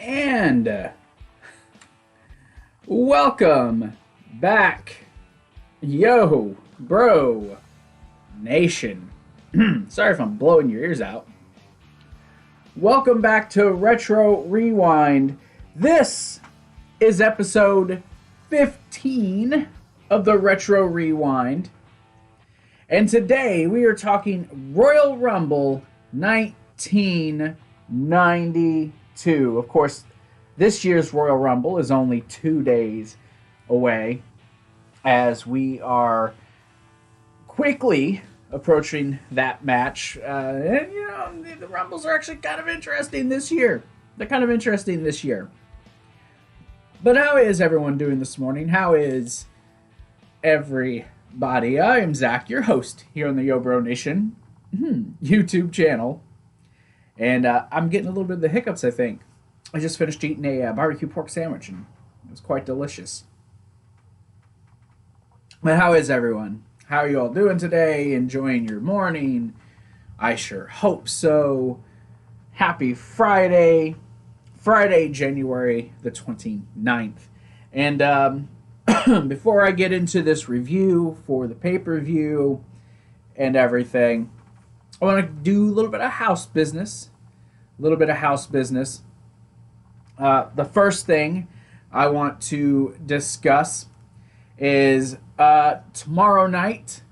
And welcome back, yo, bro, nation. Sorry if I'm blowing your ears out. Welcome back to Retro Rewind. This is episode 15 of the Retro Rewind. And today we are talking Royal Rumble 1992. Of course, this year's Royal Rumble is only 2 days away, as we are quickly approaching that match. And, you know, the Rumbles are actually kind of interesting this year. They're kind of interesting this year. But how is everyone doing this morning? How is everybody? I am Zach, your host here on the Yo Bro Nation YouTube channel. And I'm getting a little bit of the hiccups, I think. I just finished eating a barbecue pork sandwich, and it was quite delicious. But how is everyone? How are you all doing today? Enjoying your morning? I sure hope so. Happy Friday. Friday, January the 29th. And before I get into this review for the pay-per-view and everything, I want to do a little bit of house business. The first thing I want to discuss is tomorrow night,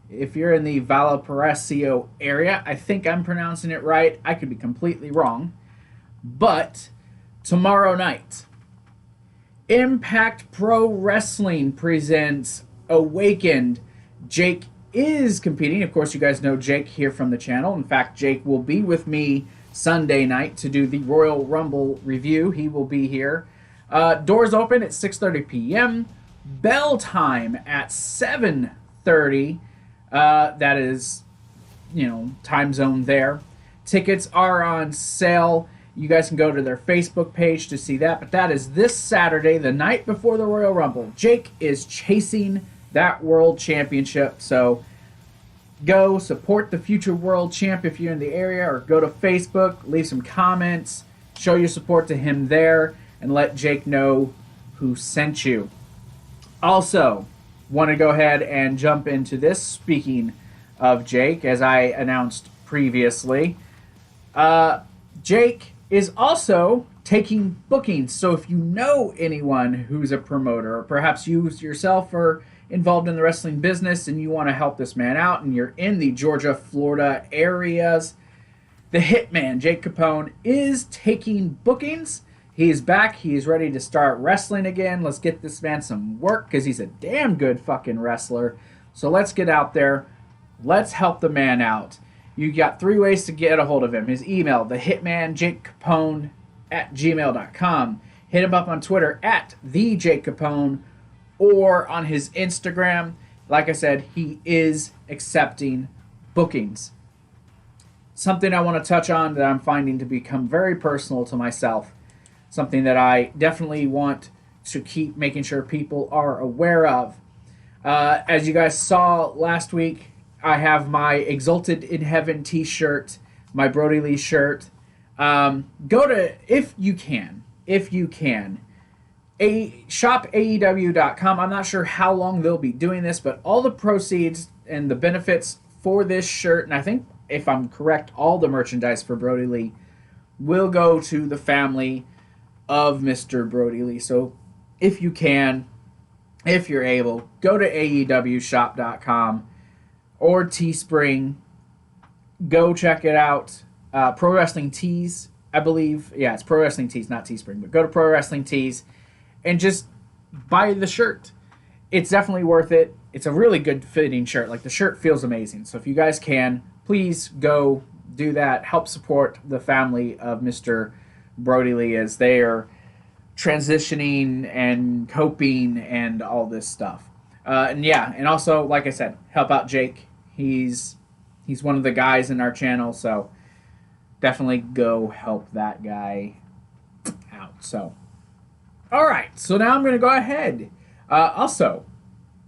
if you're in the Valparaiso area, I think I'm pronouncing it right. I could be completely wrong. But tomorrow night, Impact Pro Wrestling presents Awakened. Jake is competing. Of course, you guys know Jake here from the channel. In fact, Jake will be with me Sunday night to do the Royal Rumble review. He will be here. Doors open at 6:30 p.m. Bell time at 7:30. That is, you know, time zone there. Tickets are on sale. You guys can go to their Facebook page to see that. But that is this Saturday, the night before the Royal Rumble. Jake is chasing that world championship. So go support the future world champ if you're in the area, or go to Facebook, leave some comments, show your support to him there, and let Jake know who sent you. Also, want to go ahead and jump into this. Speaking of Jake, as I announced previously, Jake is also taking bookings. So if you know anyone who's a promoter, or perhaps you yourself are involved in the wrestling business and you want to help this man out, and you're in the Georgia, Florida areas, the Hitman, Jake Capone, is taking bookings. He's back. He's ready to start wrestling again. Let's get this man some work, because he's a damn good fucking wrestler. So let's get out there. Let's help the man out. You got 3 ways to get a hold of him. His email, thehitmanjakecapone@gmail.com. Hit him up on Twitter @thejakecapone, or on his Instagram. Like I said, he is accepting bookings. Something I want to touch on that I'm finding to become very personal to myself. Something that I definitely want to keep making sure people are aware of. As you guys saw last week, I have my Exalted in Heaven t-shirt, my Brody Lee shirt. Go to, if you can, shopaew.com. I'm not sure how long they'll be doing this, but all the proceeds and the benefits for this shirt, and I think, if I'm correct, all the merchandise for Brody Lee will go to the family of Mr. Brody Lee. So if you can, if you're able, go to aewshop.com or Teespring. Go check it out. Pro Wrestling Tees, I believe. Yeah, it's Pro Wrestling Tees, not Teespring. But go to Pro Wrestling Tees and just buy the shirt. It's definitely worth it. It's a really good fitting shirt. Like, the shirt feels amazing. So if you guys can, please go do that. Help support the family of Mr. Brody Lee as they are transitioning and coping and all this stuff. And also, like I said, help out Jake. He's one of the guys in our channel, so definitely go help that guy out. So, all right. So now I'm going to go ahead. Also,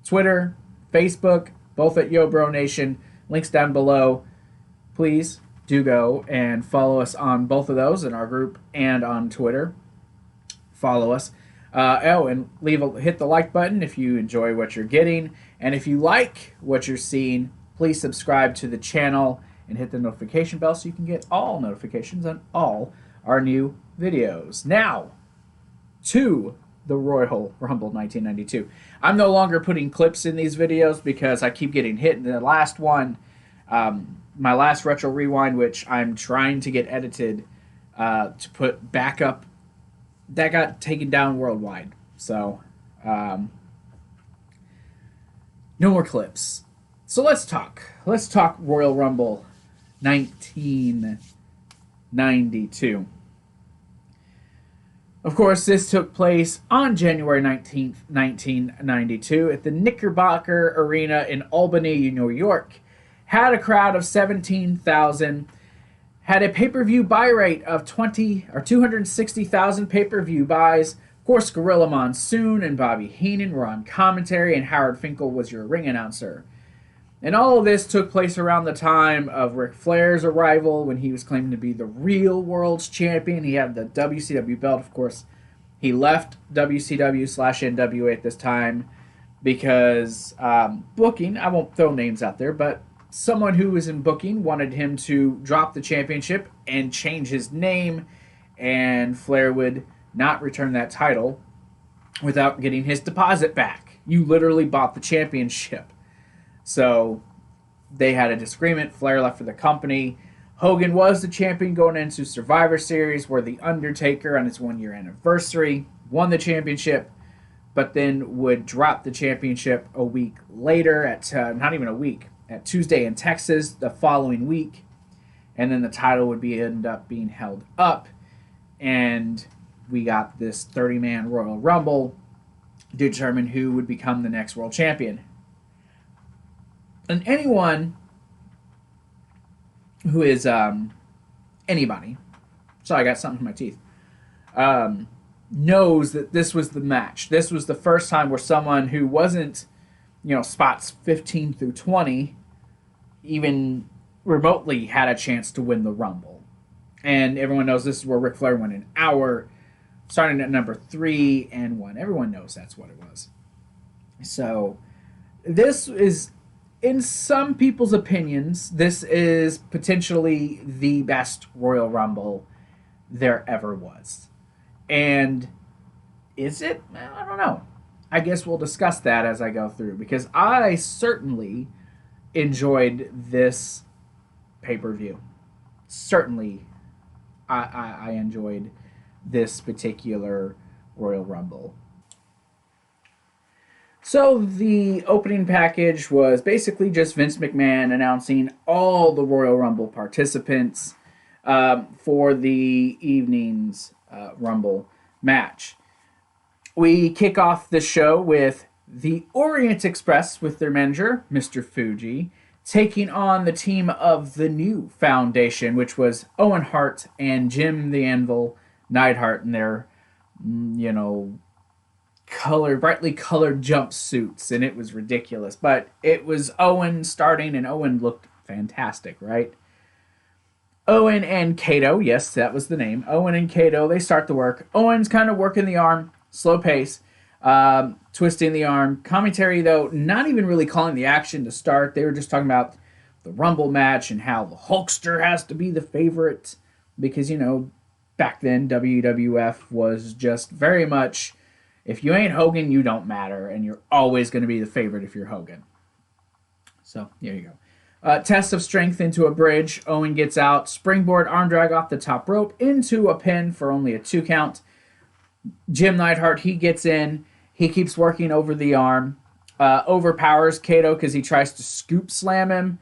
Twitter, Facebook, both at Yo Bro Nation. Links down below. Please do go and follow us on both of those, in our group and on Twitter. follow us. And hit the like button if you enjoy what you're getting. And if you like what you're seeing, please subscribe to the channel and hit the notification bell so you can get all notifications on all our new videos. Now, to the Royal Rumble 1992. I'm no longer putting clips in these videos because I keep getting hit in the last one. My last Retro Rewind, which I'm trying to get edited to put back up, that got taken down worldwide. So, no more clips. So let's talk. Let's talk Royal Rumble 1992. Of course, this took place on January 19th, 1992 at the Knickerbocker Arena in Albany, New York. Had a crowd of 17,000. Had a pay-per-view buy rate of 260,000 pay-per-view buys. Of course, Gorilla Monsoon and Bobby Heenan were on commentary, and Howard Finkel was your ring announcer. And all of this took place around the time of Ric Flair's arrival when he was claiming to be the real world's champion. He had the WCW belt, of course. He left WCW/NWA at this time because booking, I won't throw names out there, but someone who was in booking wanted him to drop the championship and change his name, and Flair would not return that title without getting his deposit back. You literally bought the championship. So they had a disagreement. Flair left for the company. Hogan was the champion going into Survivor Series, where The Undertaker, on his 1-year anniversary, won the championship, but then would drop the championship a week later, not even a week, at Tuesday in Texas the following week. And then the title would end up being held up. And we got this 30-man Royal Rumble to determine who would become the next world champion. And anyone who is anybody, sorry, I got something in my teeth, knows that this was the match. This was the first time where someone who wasn't, spots 15 through 20 even remotely had a chance to win the Rumble. And everyone knows this is where Ric Flair won an hour, starting at number 3 and 1. Everyone knows that's what it was. So this is, in some people's opinions, this is potentially the best Royal Rumble there ever was. And is it? I don't know. I guess we'll discuss that as I go through, because I certainly enjoyed this pay-per-view. Certainly, I enjoyed this particular Royal Rumble. So the opening package was basically just Vince McMahon announcing all the Royal Rumble participants for the evening's Rumble match. We kick off the show with the Orient Express with their manager, Mr. Fuji, taking on the team of the New Foundation, which was Owen Hart and Jim the Anvil Neidhart in their, brightly colored jumpsuits, and it was ridiculous. But it was Owen starting, and Owen looked fantastic, right? Owen and Kato, yes, that was the name. Owen and Kato, they start the work. Owen's kind of working the arm, slow pace, twisting the arm. Commentary, though, not even really calling the action to start. They were just talking about the Rumble match and how the Hulkster has to be the favorite because, back then WWF was just very much, if you ain't Hogan, you don't matter, and you're always going to be the favorite if you're Hogan. So, there you go. Test of strength into a bridge. Owen gets out. Springboard arm drag off the top rope into a pin for only a 2 count. Jim Neidhart, he gets in. He keeps working over the arm. Overpowers Kato because he tries to scoop slam him.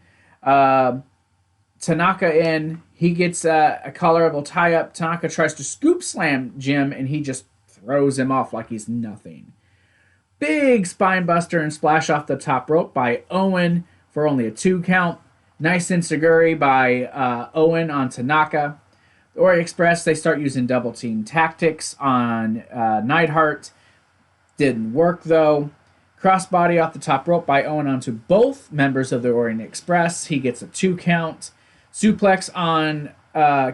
Tanaka in. He gets a collarable tie-up. Tanaka tries to scoop slam Jim, and he just throws him off like he's nothing. Big spine buster and splash off the top rope by Owen for only a 2 count. Nice enziguri by Owen on Tanaka. The Orient Express, they start using double team tactics on Neidhart. Didn't work, though. Crossbody off the top rope by Owen onto both members of the Orient Express. He gets a 2 count. Suplex on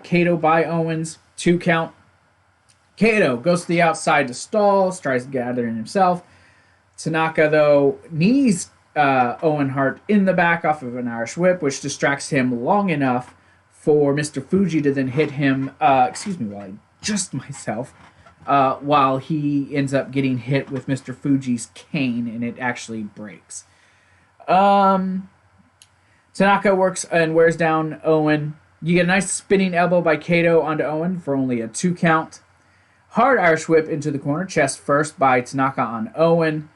Kato by Owens, 2 count. Kato goes to the outside to stall, tries to gather in himself. Tanaka, though, knees Owen Hart in the back off of an Irish whip, which distracts him long enough for Mr. Fuji to then hit him, excuse me while I adjust myself, while he ends up getting hit with Mr. Fuji's cane, and it actually breaks. Tanaka works and wears down Owen. You get a nice spinning elbow by Kato onto Owen for only a 2 count. Hard Irish whip into the corner, chest first by Tanaka on Owen.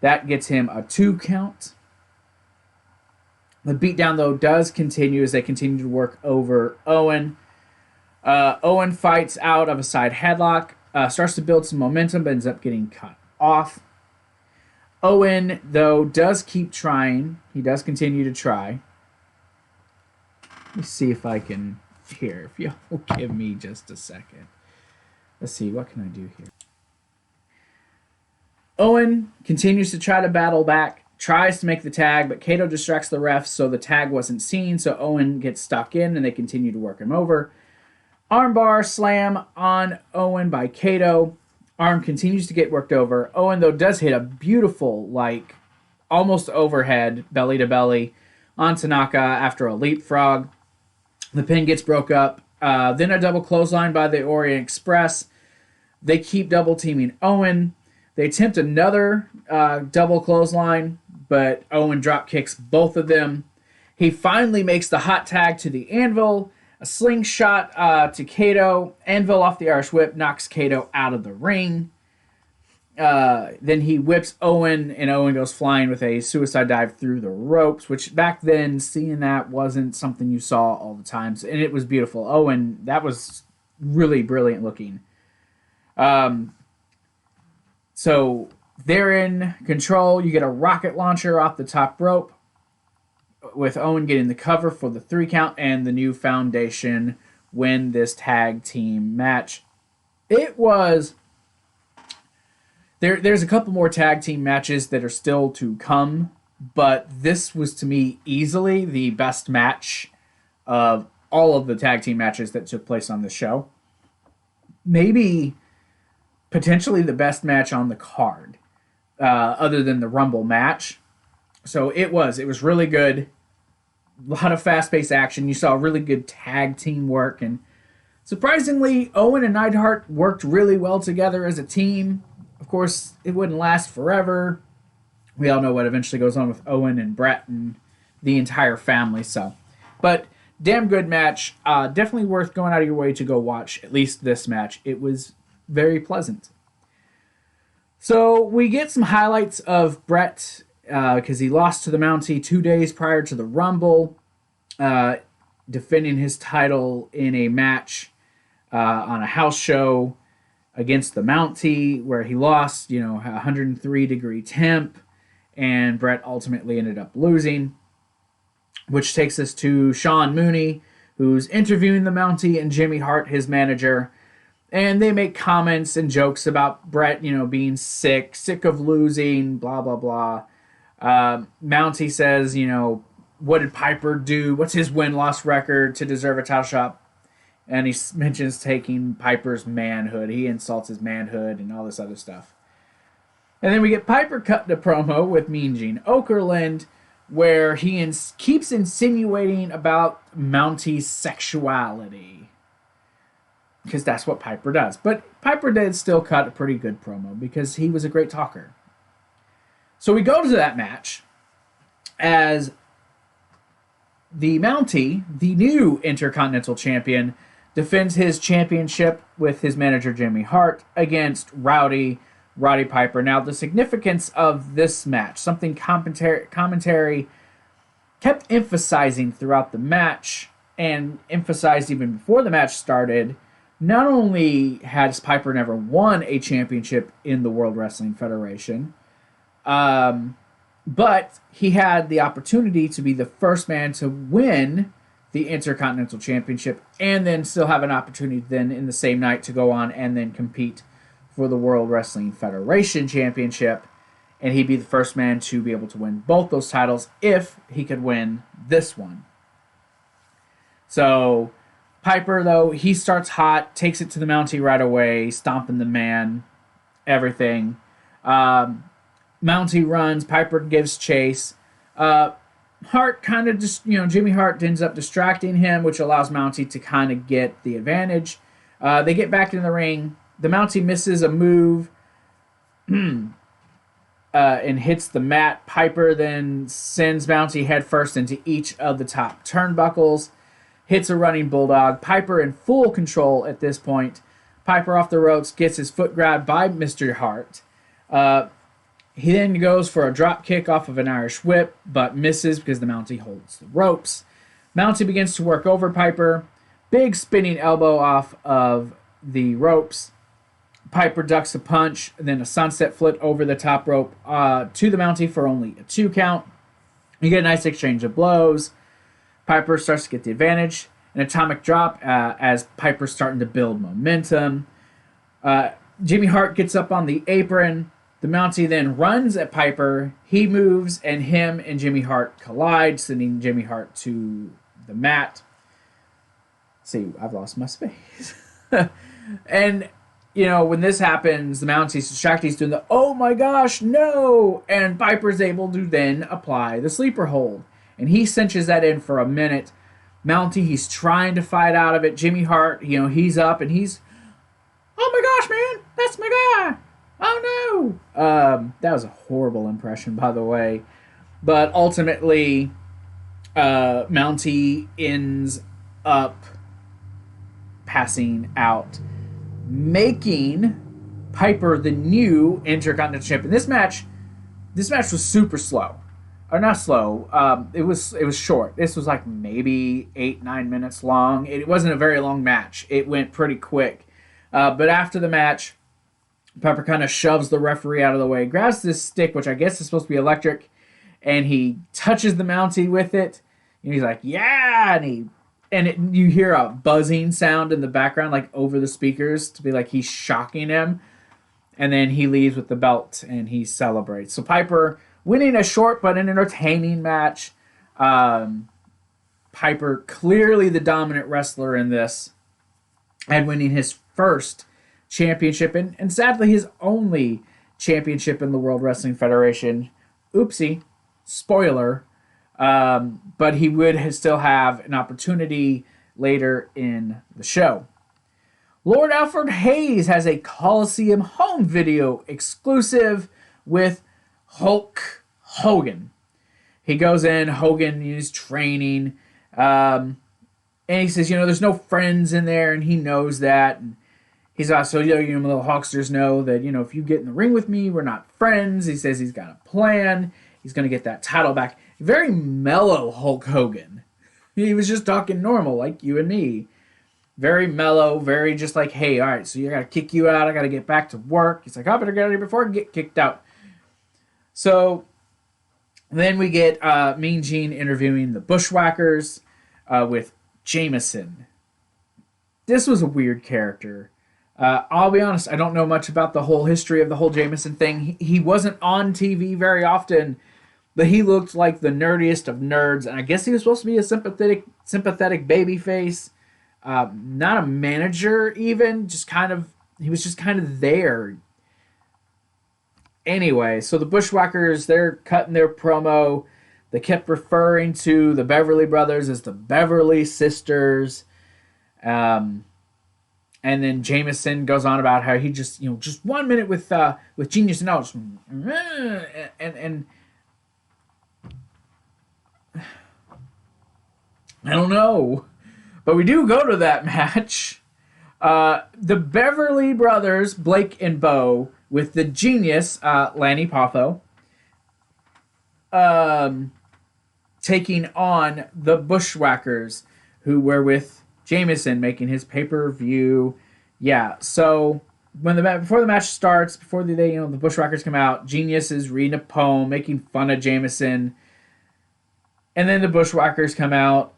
That gets him a 2 count. The beatdown, though, does continue as they continue to work over Owen. Owen fights out of a side headlock, starts to build some momentum, but ends up getting cut off. Owen, though, does keep trying. He does continue to try. Let me see if I can hear. If you'll give me just a second. Let's see, what can I do here? Owen continues to try to battle back, tries to make the tag, but Kato distracts the ref so the tag wasn't seen, so Owen gets stuck in and they continue to work him over. Armbar slam on Owen by Kato. Arm continues to get worked over. Owen, though, does hit a beautiful, like, almost overhead, belly to belly on Tanaka after a leapfrog. The pin gets broke up. Then a double clothesline by the Orient Express. They keep double teaming Owen. They attempt another double clothesline, but Owen drop kicks both of them. He finally makes the hot tag to the anvil. A slingshot to Kato. Anvil off the Irish whip knocks Kato out of the ring. Then he whips Owen, and Owen goes flying with a suicide dive through the ropes, which back then, seeing that wasn't something you saw all the time. And it was beautiful. Owen, that was really brilliant looking. So they're in control. You get a rocket launcher off the top rope, with Owen getting the cover for the 3 count, and the New Foundation win this tag team match. It was... There's a couple more tag team matches that are still to come, but this was, to me, easily the best match of all of the tag team matches that took place on the show. Maybe potentially the best match on the card, other than the Rumble match. So it was really good. A lot of fast-paced action. You saw really good tag team work, and surprisingly, Owen and Neidhart worked really well together as a team. Of course, it wouldn't last forever. We all know what eventually goes on with Owen and Bret and the entire family. But damn good match. Definitely worth going out of your way to go watch at least this match. It was very pleasant. So we get some highlights of Bret because he lost to the Mountie 2 days prior to the Rumble, defending his title in a match on a house show against the Mountie, where he lost, 103-degree temp, and Bret ultimately ended up losing, which takes us to Sean Mooney, who's interviewing the Mountie and Jimmy Hart, his manager, and they make comments and jokes about Bret, being sick of losing, blah, blah, blah. Mountie says, what did Piper do? What's his win-loss record to deserve a title shot? And he mentions taking Piper's manhood. He insults his manhood and all this other stuff. And then we get Piper cut the promo with Mean Gene Okerlund, where he keeps insinuating about Mountie's sexuality. Because that's what Piper does. But Piper did still cut a pretty good promo because he was a great talker. So we go to that match as the Mountie, the new Intercontinental Champion, defends his championship with his manager Jimmy Hart against Roddy Piper. Now, the significance of this match, something commentary kept emphasizing throughout the match and emphasized even before the match started, not only has Piper never won a championship in the World Wrestling Federation, but he had the opportunity to be the first man to win the Intercontinental Championship and then still have an opportunity then in the same night to go on and then compete for the World Wrestling Federation Championship. And he'd be the first man to be able to win both those titles if he could win this one. So Piper, though, he starts hot, takes it to the Mountie right away, stomping the man, everything. Mountie runs, Piper gives chase. Hart kind of just, Jimmy Hart ends up distracting him, which allows Mountie to kind of get the advantage. They get back in the ring. The Mountie misses a move and hits the mat. Piper then sends Mountie headfirst into each of the top turnbuckles, hits a running bulldog. Piper in full control at this point. Piper off the ropes, gets his foot grabbed by Mr. Hart. He then goes for a drop kick off of an Irish whip, but misses because the Mountie holds the ropes. Mountie begins to work over Piper. Big spinning elbow off of the ropes. Piper ducks a punch, then a sunset flip over the top rope to the Mountie for only a 2 count. You get a nice exchange of blows. Piper starts to get the advantage. An atomic drop as Piper's starting to build momentum. Jimmy Hart gets up on the apron. The Mountie then runs at Piper. He moves, and him and Jimmy Hart collide, sending Jimmy Hart to the mat. See, I've lost my space. And, when this happens, the Mountie's distracted. He's doing the, oh my gosh, no! And Piper's able to then apply the sleeper hold. And he cinches that in for a minute. Mountie, he's trying to fight out of it. Jimmy Hart, he's up and he's, oh my gosh, man, that's my guy. Oh no. That was a horrible impression, by the way. But ultimately, Mountie ends up passing out, making Piper the new Intercontinental Champion. This match was super slow. Or not slow. It was short. This was like maybe 8-9 minutes long. It wasn't a very long match. It went pretty quick. But after the match, Piper kind of shoves the referee out of the way, grabs this stick, which I guess is supposed to be electric, and he touches the Mountie with it. And he's like, yeah! You hear a buzzing sound in the background, like over the speakers, to be like he's shocking him. And then he leaves with the belt, and he celebrates. So Piper winning a short but an entertaining match. Piper, clearly the dominant wrestler in this, and winning his first championship, and sadly his only championship in the World Wrestling Federation. Oopsie. Spoiler. But he would still have an opportunity later in the show. Lord Alfred Hayes has a Coliseum home video exclusive with Hulk Hogan. He goes in, Hogan is training, and he says, there's no friends in there, and he knows that. And he's also, little Hulksters know that, if you get in the ring with me, we're not friends. He says he's got a plan. He's going to get that title back. Very mellow Hulk Hogan. He was just talking normal, like you and me. Very mellow, very just like, hey, all right, so I got to kick you out. I got to get back to work. He's like, I better get out of here before I get kicked out. So then we get Mean Gene interviewing the Bushwhackers with Jameson. This was a weird character. I'll be honest, I don't know much about the whole history of the whole Jameson thing. He wasn't on TV very often, but he looked like the nerdiest of nerds, and I guess he was supposed to be a sympathetic baby face. Not a manager even, he was just kind of there. Anyway, so the Bushwhackers, they're cutting their promo. They kept referring to the Beverly Brothers as the Beverly Sisters. And then Jameson goes on about how he just 1 minute with Genius and Ouch. And I don't know. But we do go to that match. The Beverly Brothers, Blake and Bo, with the Genius, Lanny Poffo, taking on the Bushwhackers, who were with Jameson, making his pay-per-view. Yeah, so before the match starts, before the Bushwhackers come out, Genius is reading a poem, making fun of Jameson, and then the Bushwhackers come out.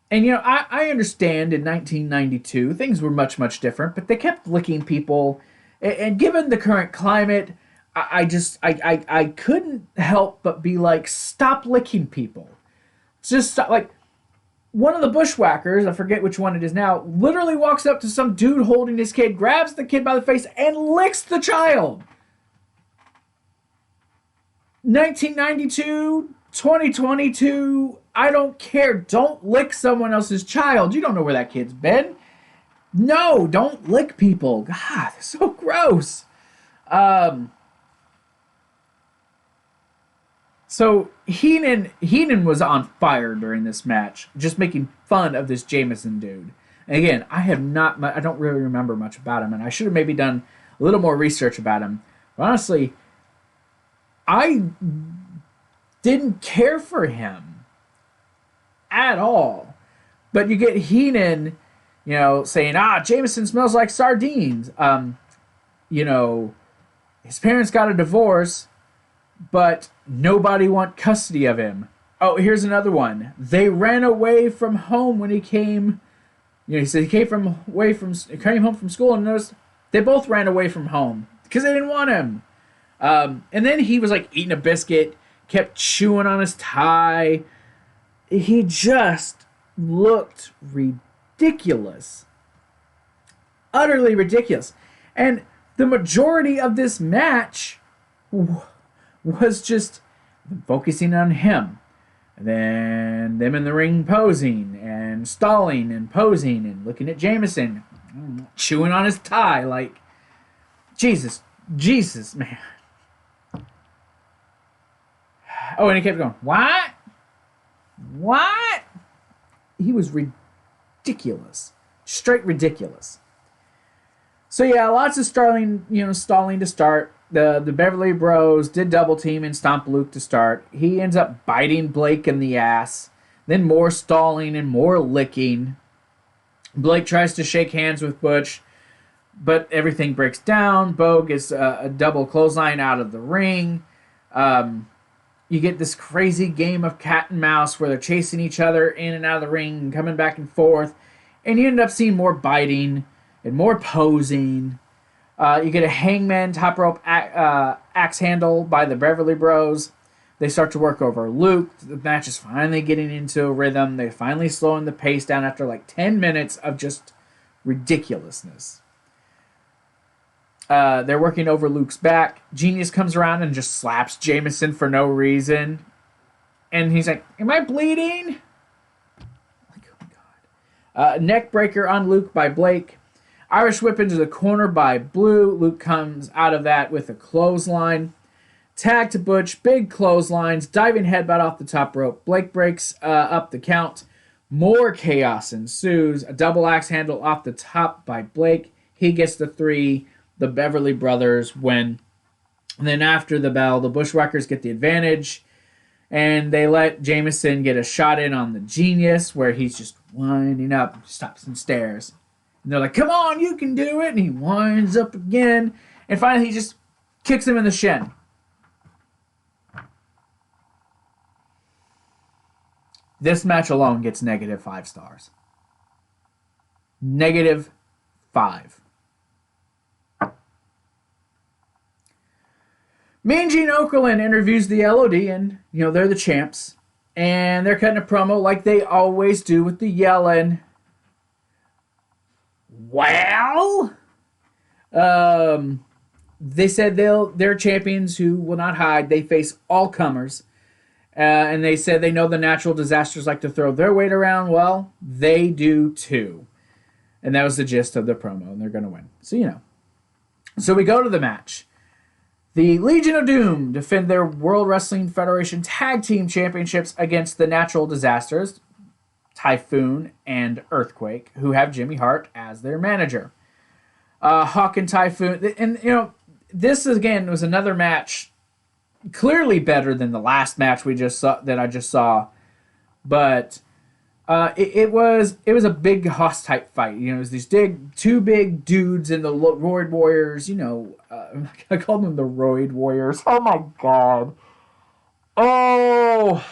And, I understand in 1992, things were much, much different, but they kept licking people. And given the current climate, I couldn't help but be like, stop licking people. Just stop. Like, one of the bushwhackers, I forget which one it is now, literally walks up to some dude holding his kid, grabs the kid by the face, and licks the child. 1992, 2022, I don't care. Don't lick someone else's child. You don't know where that kid's been. No, don't lick people. God, it's so gross. So Heenan was on fire during this match, just making fun of this Jameson dude. And again, I don't really remember much about him, and I should have maybe done a little more research about him. But honestly, I didn't care for him at all. But you get Heenan, saying, Jameson smells like sardines. His parents got a divorce, but nobody want custody of him. Oh, here's another one. They ran away from home when he came. He said he came home from school, and noticed they both ran away from home because they didn't want him. And then he was like eating a biscuit, kept chewing on his tie. He just looked ridiculous. Utterly ridiculous. And the majority of this match was just focusing on him. And then them in the ring posing and stalling and posing and looking at Jameson, chewing on his tie. Like, Jesus, man. Oh, and he kept going, what? What? He was ridiculous. Straight ridiculous. So yeah, lots of stalling to start. The Beverly Bros did double team and stomp Luke to start. He ends up biting Blake in the ass. Then more stalling and more licking. Blake tries to shake hands with Butch, but everything breaks down. Bo gets a double clothesline out of the ring. You get this crazy game of cat and mouse where they're chasing each other in and out of the ring and coming back and forth. And you end up seeing more biting and more posing. You get a hangman top rope axe handle by the Beverly Bros. They start to work over Luke. The match is finally getting into a rhythm. They're finally slowing the pace down after like 10 minutes of just ridiculousness. They're working over Luke's back. Genius comes around and just slaps Jameson for no reason. And he's like, am I bleeding? Like, oh my God. Neck breaker on Luke by Blake. Irish whip into the corner by Blue. Luke comes out of that with a clothesline. Tag to Butch. Big clotheslines. Diving headbutt off the top rope. Blake breaks up the count. More chaos ensues. A double axe handle off the top by Blake. He gets the 3. The Beverly Brothers win. And then after the bell, the Bushwhackers get the advantage. And they let Jameson get a shot in on the Genius where he's just winding up, stops and stares. And they're like, come on, you can do it. And he winds up again. And finally, he just kicks him in the shin. This match alone gets -5 stars. -5. Mean Gene Okerlund interviews the LOD, and, they're the champs. And they're cutting a promo like they always do with the yelling. Well, they said they're champions who will not hide. They face all comers. And they said they know the natural disasters like to throw their weight around. Well, they do too. And that was the gist of the promo, and they're going to win. So, So we go to the match. The Legion of Doom defend their World Wrestling Federation Tag Team Championships against the Natural Disasters, Typhoon and Earthquake, who have Jimmy Hart as their manager. Hawk and Typhoon, and this again was another match, clearly better than the last match I just saw, but it was a big Hoss type fight. It was these two big dudes in the Roid Warriors. I called them the Roid Warriors. Oh my God! Oh,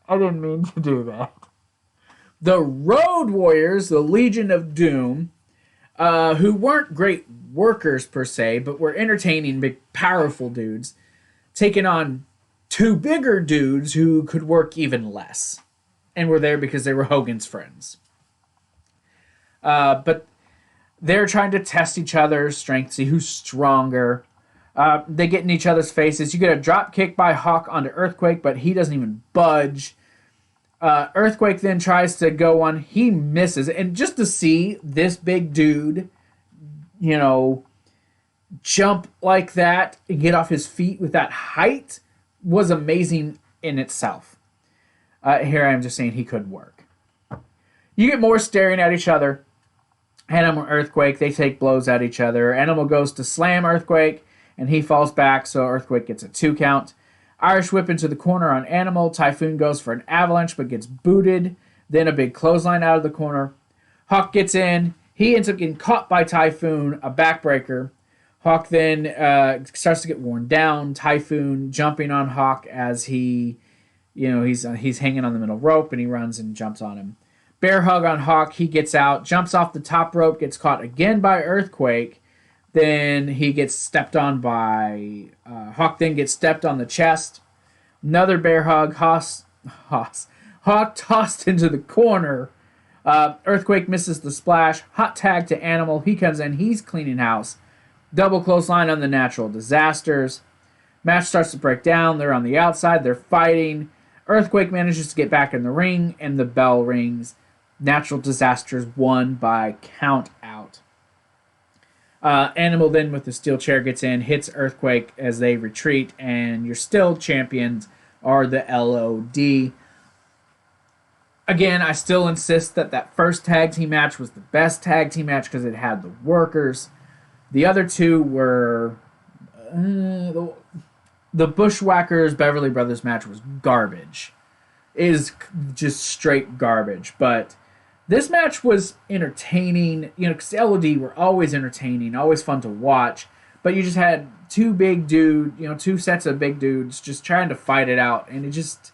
I didn't mean to do that. The Road Warriors, the Legion of Doom, who weren't great workers per se, but were entertaining, big, powerful dudes, taking on two bigger dudes who could work even less. and were there because they were Hogan's friends. But they're trying to test each other's strength, see who's stronger. They get in each other's faces. You get a drop kick by Hawk onto Earthquake, but he doesn't even budge. Earthquake then tries to go one. He misses. And just to see this big dude, you know, jump like that and get off his feet with that height was amazing in itself. Here I am just saying he could work. You get more staring at each other. Animal and Earthquake, they take blows at each other. Animal goes to slam Earthquake, and he falls back, so Earthquake gets a 2 count. Irish whip into the corner on Animal. Typhoon goes for an avalanche, but gets booted. Then a big clothesline out of the corner. Hawk gets in. He ends up getting caught by Typhoon, a backbreaker. Hawk then starts to get worn down. Typhoon jumping on Hawk as he, he's hanging on the middle rope, and he runs and jumps on him. Bear hug on Hawk. He gets out, jumps off the top rope, gets caught again by Earthquake. Then he gets stepped on by Hawk. Then gets stepped on the chest. Another bear hug. Hawk tossed into the corner. Earthquake misses the splash. Hot tag to Animal. He comes in. He's cleaning house. Double clothesline on the Natural Disasters. Match starts to break down. They're on the outside. They're fighting. Earthquake manages to get back in the ring, and the bell rings. Natural Disasters won by count out. Animal then with the steel chair gets in, hits Earthquake as they retreat, and your still champions are the LOD. Again, I still insist that first tag team match was the best tag team match because it had the workers. The other two were... the Bushwhackers Beverly Brothers match was garbage. It is just straight garbage, but... This match was entertaining, because LOD were always entertaining, always fun to watch, but you just had two sets of big dudes just trying to fight it out, and it just,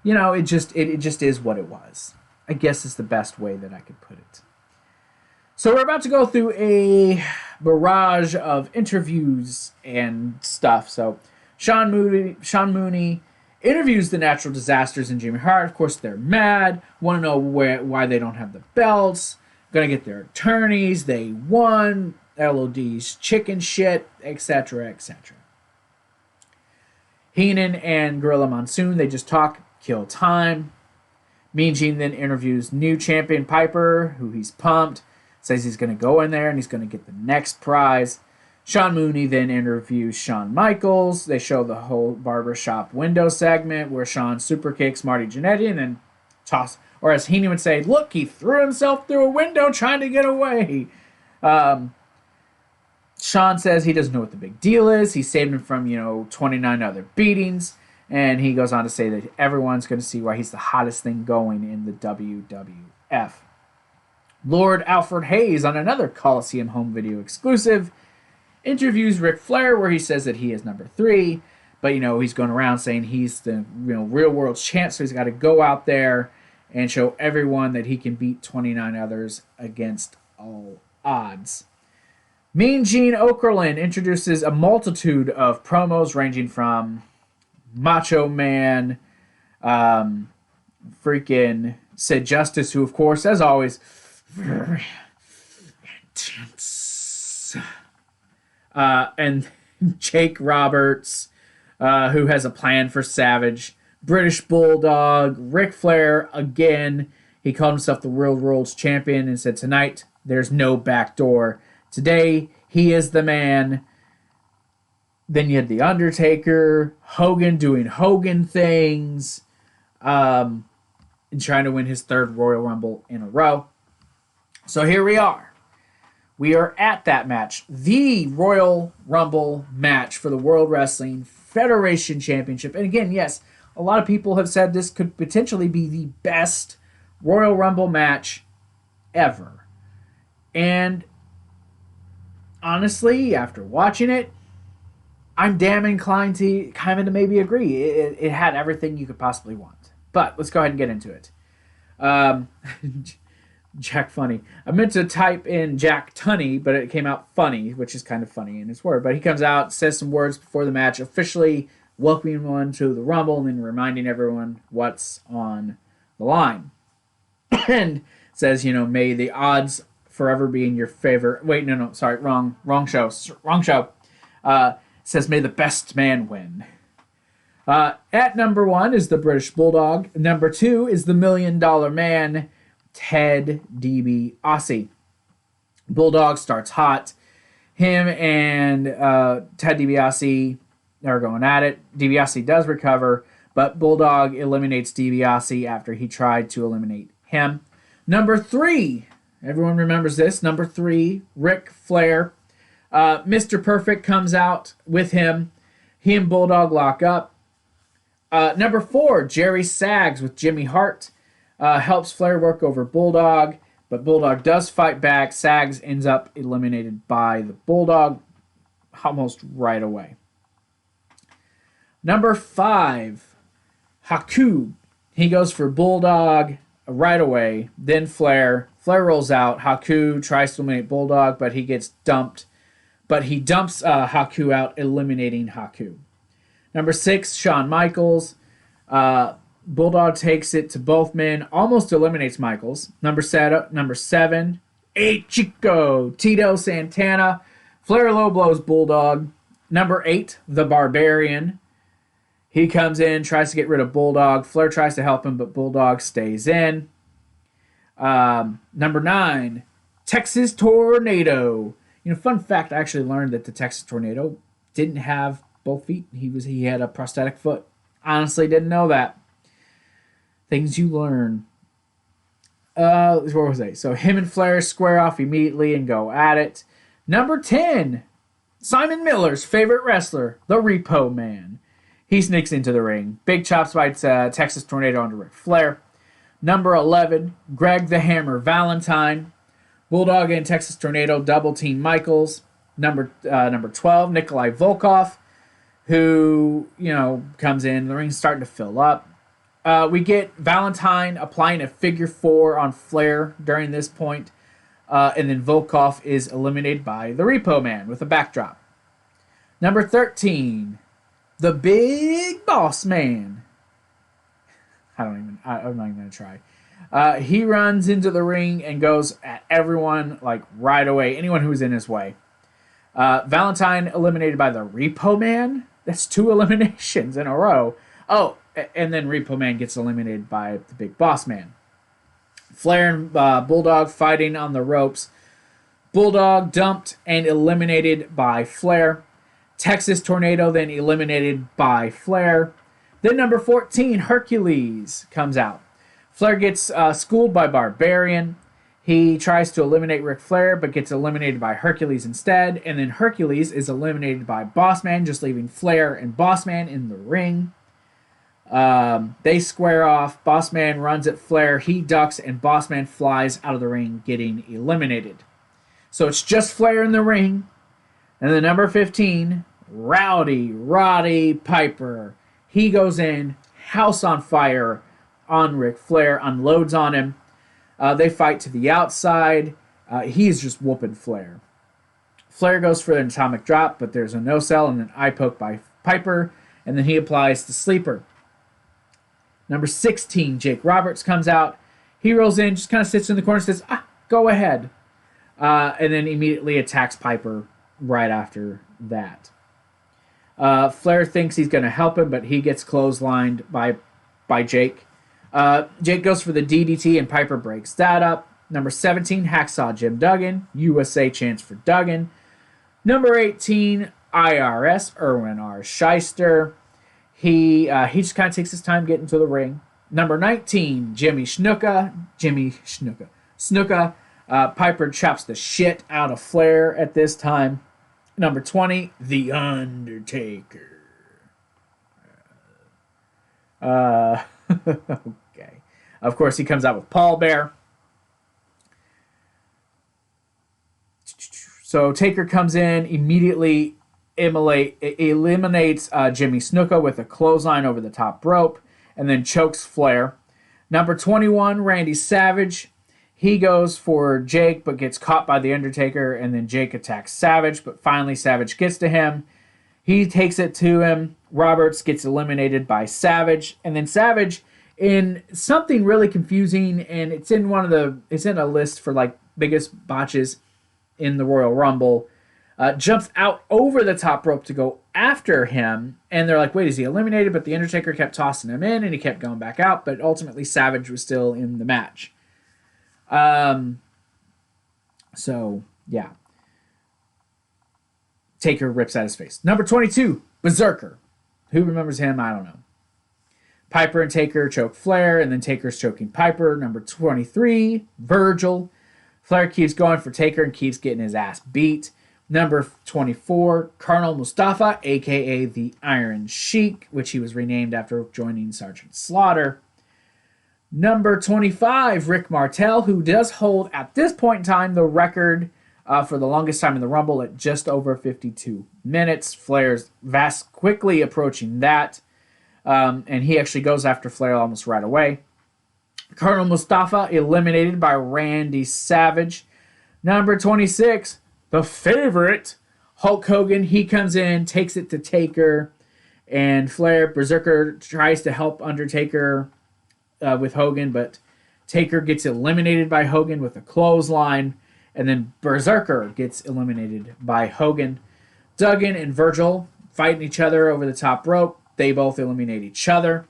it just is what it was. I guess is the best way that I could put it. So we're about to go through a barrage of interviews and stuff. So Sean Mooney interviews the Natural Disasters and Jimmy Hart. Of course, they're mad. Want to know why they don't have the belts. Going to get their attorneys. They won. LOD's chicken shit, etc., etc. Heenan and Gorilla Monsoon, they just talk, kill time. Mean Gene then interviews new champion Piper, who he's pumped. Says he's going to go in there and he's going to get the next prize. Sean Mooney then interviews Shawn Michaels. They show the whole barbershop window segment where Shawn super kicks Marty Jannetty and then or as Heenan would say, look, he threw himself through a window trying to get away. Shawn says he doesn't know what the big deal is. He saved him from, 29 other beatings. And he goes on to say that everyone's going to see why he's the hottest thing going in the WWF. Lord Alfred Hayes on another Coliseum home video exclusive interviews Ric Flair where he says that he is number 3, but he's going around saying he's the real world champ, so he's got to go out there and show everyone that he can beat 29 others against all odds. Mean Gene Okerlund introduces a multitude of promos ranging from Macho Man, freaking Sid Justice, who of course, as always, very intense. And Jake Roberts, who has a plan for Savage. British Bulldog, Ric Flair, again, he called himself the Real World's Champion and said, tonight, there's no back door. Today, he is the man. Then you had The Undertaker, Hogan doing Hogan things, and trying to win his 3rd Royal Rumble in a row. So here we are. We are at that match, the Royal Rumble match for the World Wrestling Federation Championship. And again, yes, a lot of people have said this could potentially be the best Royal Rumble match ever. And honestly, after watching it, I'm damn inclined to kind of maybe agree. It had everything you could possibly want. But let's go ahead and get into it. Jack Funny. I meant to type in Jack Tunney, but it came out funny, which is kind of funny in his word. But he comes out, says some words before the match, officially welcoming one to the Rumble and then reminding everyone what's on the line and says, may the odds forever be in your favor. Wait, no, sorry, wrong show. Says, may the best man win. At number 1 is the British Bulldog. Number 2 is the $1 Million Man, Ted DiBiase. Bulldog starts hot. Him and Ted DiBiase are going at it. DiBiase does recover, but Bulldog eliminates DiBiase after he tried to eliminate him. Number 3, everyone remembers this. Number 3, Ric Flair. Mr. Perfect comes out with him. He and Bulldog lock up. Number 4, Jerry Sags with Jimmy Hart helps Flair work over Bulldog, but Bulldog does fight back. Sags ends up eliminated by the Bulldog almost right away. Number 5, Haku. He goes for Bulldog right away. Then Flair. Flair rolls out. Haku tries to eliminate Bulldog, but he gets dumped. But he dumps Haku out, eliminating Haku. Number 6, Shawn Michaels. Bulldog takes it to both men, almost eliminates Michaels. Number 7, Hey Chico, Tito Santana. Flair low blows Bulldog. Number 8, the Barbarian. He comes in, tries to get rid of Bulldog. Flair tries to help him, but Bulldog stays in. Number 9, Texas Tornado. Fun fact, I actually learned that the Texas Tornado didn't have both feet. He had a prosthetic foot. Honestly, didn't know that. Things you learn. What was I? So him and Flair square off immediately and go at it. Number 10, Simon Miller's favorite wrestler, the Repo Man. He sneaks into the ring. Big chops bites Texas Tornado onto Ric Flair. Number 11, Greg the Hammer Valentine. Bulldog and Texas Tornado double team Michaels. Number 12, Nikolai Volkov, who, comes in. The ring's starting to fill up. We get Valentine applying a figure 4 on Flair during this point. And then Volkov is eliminated by the Repo Man with a backdrop. Number 13, the Big Boss Man. I'm not even going to try. He runs into the ring and goes at everyone right away. Anyone who's in his way. Valentine eliminated by the Repo Man. That's 2 eliminations in a row. Oh, and then Repo Man gets eliminated by the Big Boss Man. Flair and Bulldog fighting on the ropes. Bulldog dumped and eliminated by Flair. Texas Tornado then eliminated by Flair. Then number 14, Hercules comes out. Flair gets schooled by Barbarian. He tries to eliminate Ric Flair, but gets eliminated by Hercules instead. And then Hercules is eliminated by Bossman, just leaving Flair and Bossman in the ring. They square off. Bossman runs at Flair. He ducks, and Bossman flies out of the ring, getting eliminated. So it's just Flair in the ring. And then number 15, Rowdy Roddy Piper. He goes in, house on fire on Ric Flair, unloads on him. They fight to the outside. He's just whooping Flair. Flair goes for an atomic drop, but there's a no-sell and an eye poke by Piper, and then he applies the sleeper. Number 16, Jake Roberts comes out. He rolls in, just kind of sits in the corner and says, go ahead. And then immediately attacks Piper right after that. Flair thinks he's going to help him, but he gets clotheslined by Jake. Jake goes for the DDT, and Piper breaks that up. Number 17, Hacksaw Jim Duggan. USA chance for Duggan. Number 18, IRS, Erwin R. Shyster. He just kind of takes his time getting to the ring. Number 19, Snuka. Piper chops the shit out of Flair at this time. Number 20, The Undertaker. Okay. Of course, he comes out with Paul Bear. So Taker comes in, immediately eliminates Jimmy Snuka with a clothesline over the top rope, and then chokes Flair. Number 21, Randy Savage. He goes for Jake, but gets caught by The Undertaker, and then Jake attacks Savage, but finally Savage gets to him. He takes it to him. Roberts gets eliminated by Savage, and then Savage in something really confusing, and it's in it's in a list for like biggest botches in the Royal Rumble. Jumps out over the top rope to go after him, and they're like, wait, is he eliminated? But the Undertaker kept tossing him in, and he kept going back out, but ultimately Savage was still in the match. So, yeah. Taker rips out his face. Number 22, Berserker. Who remembers him? I don't know. Piper and Taker choke Flair, and then Taker's choking Piper. Number 23, Virgil. Flair keeps going for Taker and keeps getting his ass beat. Number 24, Colonel Mustafa, a.k.a. the Iron Sheik, which he was renamed after joining Sergeant Slaughter. Number 25, Rick Martel, who does hold, at this point in time, the record for the longest time in the Rumble at just over 52 minutes. Flair's vast quickly approaching that, and he actually goes after Flair almost right away. Colonel Mustafa eliminated by Randy Savage. Number 26, the favorite, Hulk Hogan. He comes in, takes it to Taker, and Flair. Berserker tries to help Undertaker with Hogan, but Taker gets eliminated by Hogan with a clothesline, and then Berserker gets eliminated by Hogan. Duggan and Virgil fighting each other over the top rope. They both eliminate each other.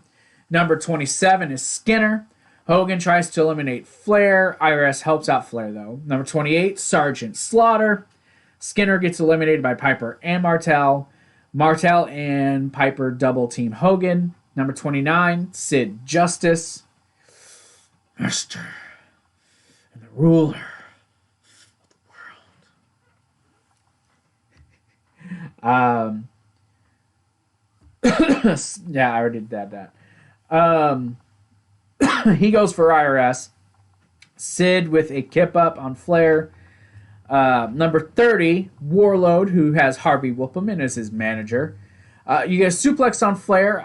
Number 27 is Skinner. Hogan tries to eliminate Flair. IRS helps out Flair, though. Number 28, Sergeant Slaughter. Skinner gets eliminated by Piper and Martel. Martel and Piper double team Hogan. Number 29, Sid Justice. Master and the ruler of the world. Yeah, I already did that. He goes for IRS. Sid with a kip up on Flair. Number 30, Warlord, who has Harvey Whippleman as his manager. You get a suplex on Flair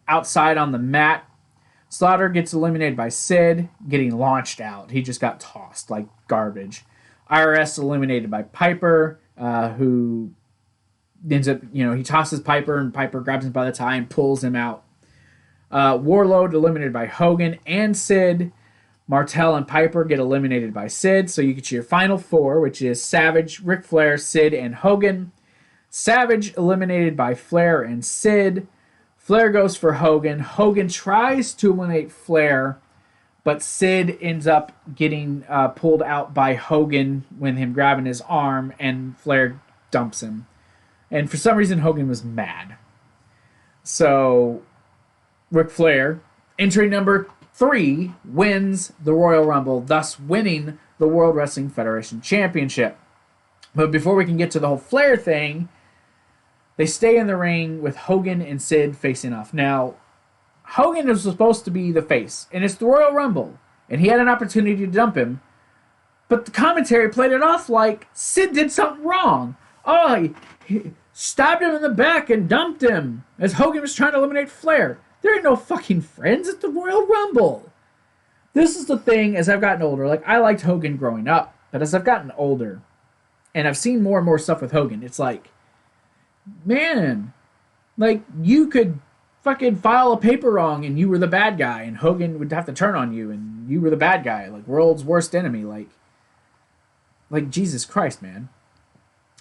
outside on the mat. Slaughter gets eliminated by Sid, getting launched out. He just got tossed like garbage. IRS eliminated by Piper, who ends up, he tosses Piper, and Piper grabs him by the tie and pulls him out. Warlord eliminated by Hogan and Sid. Martel and Piper get eliminated by Sid. So you get your final four, which is Savage, Ric Flair, Sid, and Hogan. Savage eliminated by Flair and Sid. Flair goes for Hogan. Hogan tries to eliminate Flair, but Sid ends up getting pulled out by Hogan with him grabbing his arm, and Flair dumps him. And for some reason, Hogan was mad. So Ric Flair, entry number 3, wins the Royal Rumble, thus winning the World Wrestling Federation Championship. But before we can get to the whole Flair thing, they stay in the ring with Hogan and Sid facing off. Now, Hogan is supposed to be the face, and it's the Royal Rumble, and he had an opportunity to dump him, but the commentary played it off like Sid did something wrong. Oh, he stabbed him in the back and dumped him as Hogan was trying to eliminate Flair. There ain't no fucking friends at the Royal Rumble. This is the thing, as I've gotten older. Like, I liked Hogan growing up, but as I've gotten older, and I've seen more and more stuff with Hogan, it's like, man, like, you could fucking file a paper wrong and you were the bad guy, and Hogan would have to turn on you and you were the bad guy, like, world's worst enemy. Like Jesus Christ, man.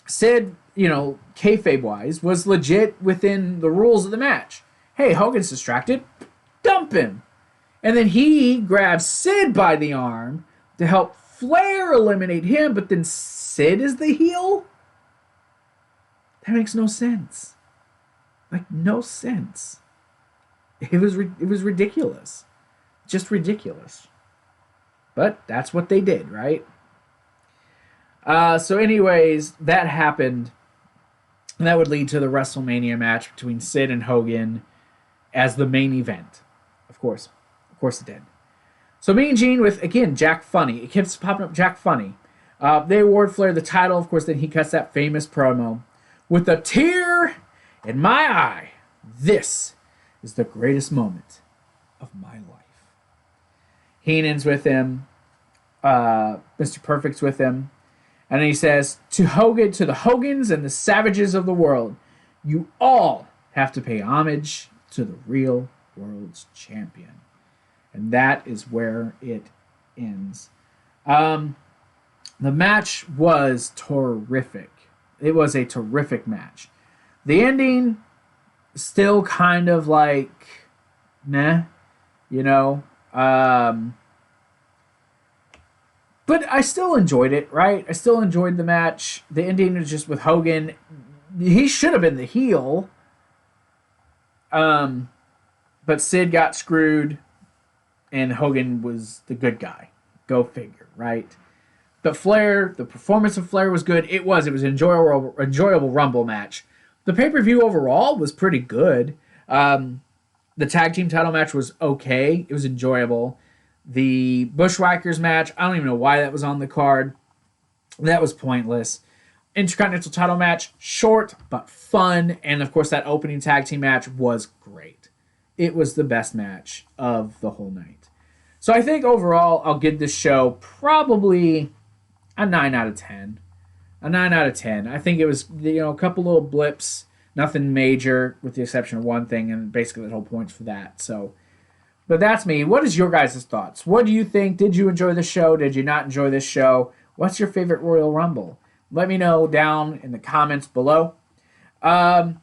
Sid, kayfabe-wise, was legit within the rules of the match. Hey, Hogan's distracted, dump him. And then he grabs Sid by the arm to help Flair eliminate him, but then Sid is the heel? That makes no sense. Like, no sense. It was ridiculous. Just ridiculous. But that's what they did, right? So anyways, that happened. And that would lead to the WrestleMania match between Sid and Hogan as the main event. Of course it did. So Mean Gene with, again, Jack Funny. It keeps popping up Jack Funny. They award Flair the title. Of course, then he cuts that famous promo. With a tear in my eye, this is the greatest moment of my life. Heenan's with him. Mr. Perfect's with him. And he says, to the Hogans and the Savages of the world, you all have to pay homage to the real World's Champion. And that is where it ends. The match was terrific. It was a terrific match. The ending, still kind of like, meh, you know. But I still enjoyed it, right? I still enjoyed the match. The ending was just with Hogan. He should have been the heel. But Sid got screwed, and Hogan was the good guy. Go figure, right? But Flair, the performance of Flair was good. It was an enjoyable Rumble match. The pay-per-view overall was pretty good. The tag team title match was okay. It was enjoyable. The Bushwhackers match, I don't even know why that was on the card. That was pointless. Intercontinental title match, short but fun. And of course, that opening tag team match was great. It was the best match of the whole night. So I think overall, I'll give this show probably a 9 out of 10. A 9 out of 10. I think it was, a couple little blips. Nothing major, with the exception of one thing, and basically the whole point's for that. So, but that's me. What is your guys' thoughts? What do you think? Did you enjoy the show? Did you not enjoy this show? What's your favorite Royal Rumble? Let me know down in the comments below. So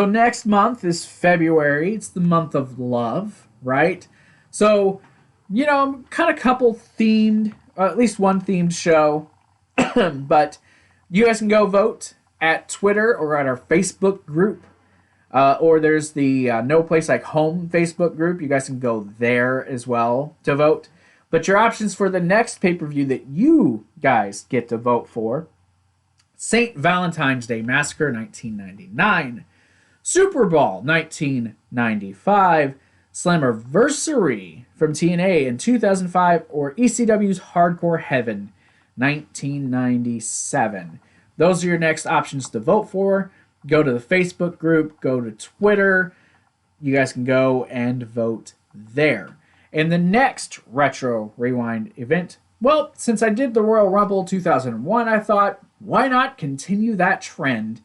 next month is February. It's the month of love, right? So, kind of couple themed, or at least one themed show. But you guys can go vote at Twitter or at our Facebook group. Or there's the No Place Like Home Facebook group. You guys can go there as well to vote. But your options for the next pay-per-view that you guys get to vote for: St. Valentine's Day Massacre 1999, Super Bowl 1995, Slammiversary from TNA in 2005, or ECW's Hardcore Heaven 1997. Those are your next options to vote for. Go to the Facebook group, go to Twitter. You guys can go and vote there. And the next Retro Rewind event, well, since I did the Royal Rumble 2001, I thought, why not continue that trend?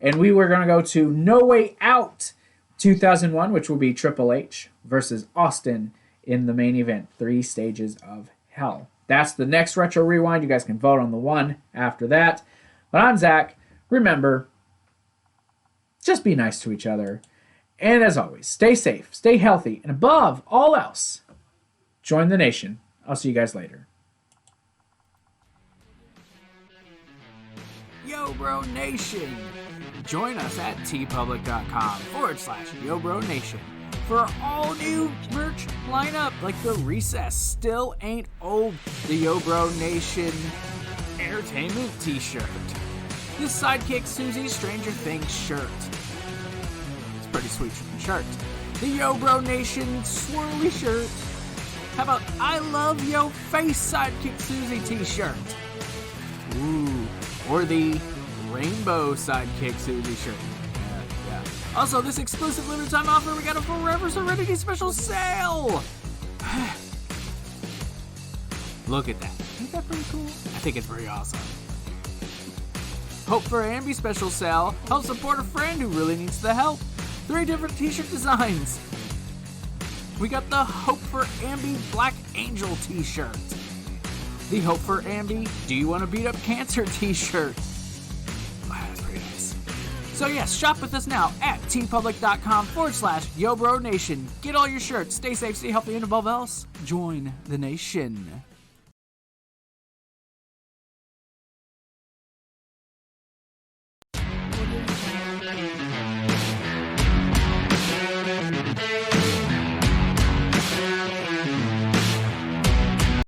And we were going to go to No Way Out 2001, which will be Triple H versus Austin in the main event, 3 Stages of Hell. That's the next Retro Rewind. You guys can vote on the one after that. But I'm Zach. Remember, just be nice to each other. And as always, stay safe, stay healthy, and above all else, join the nation. I'll see you guys later. Yo Bro Nation! Join us at teepublic.com/Yo Bro Nation for all new merch lineup like the Recess Still Ain't Old, the Yo Bro Nation Entertainment t-shirt, the Sidekick Susie Stranger Things shirt. It's a pretty sweet shirt. The Yo Bro Nation swirly shirt. How about I Love Yo Face Sidekick Susie t-shirt? Ooh. Or the Rainbow Sidekick Susie shirt. Yeah. Also, this exclusive limited time offer, we got a Forever Serenity special sale! Look at that. Ain't that pretty cool? I think it's pretty awesome. Hope for Ambi special sale. Help support a friend who really needs the help. 3 different t-shirt designs. We got the Hope for Ambi Black Angel t-shirt. The Hope for Ambi Do You Want to Beat Up Cancer t-shirt. Wow, that's pretty nice. So yes, shop with us now at teepublic.com/Yo Bro Nation. Get all your shirts. Stay safe, stay healthy, and above else, join the nation.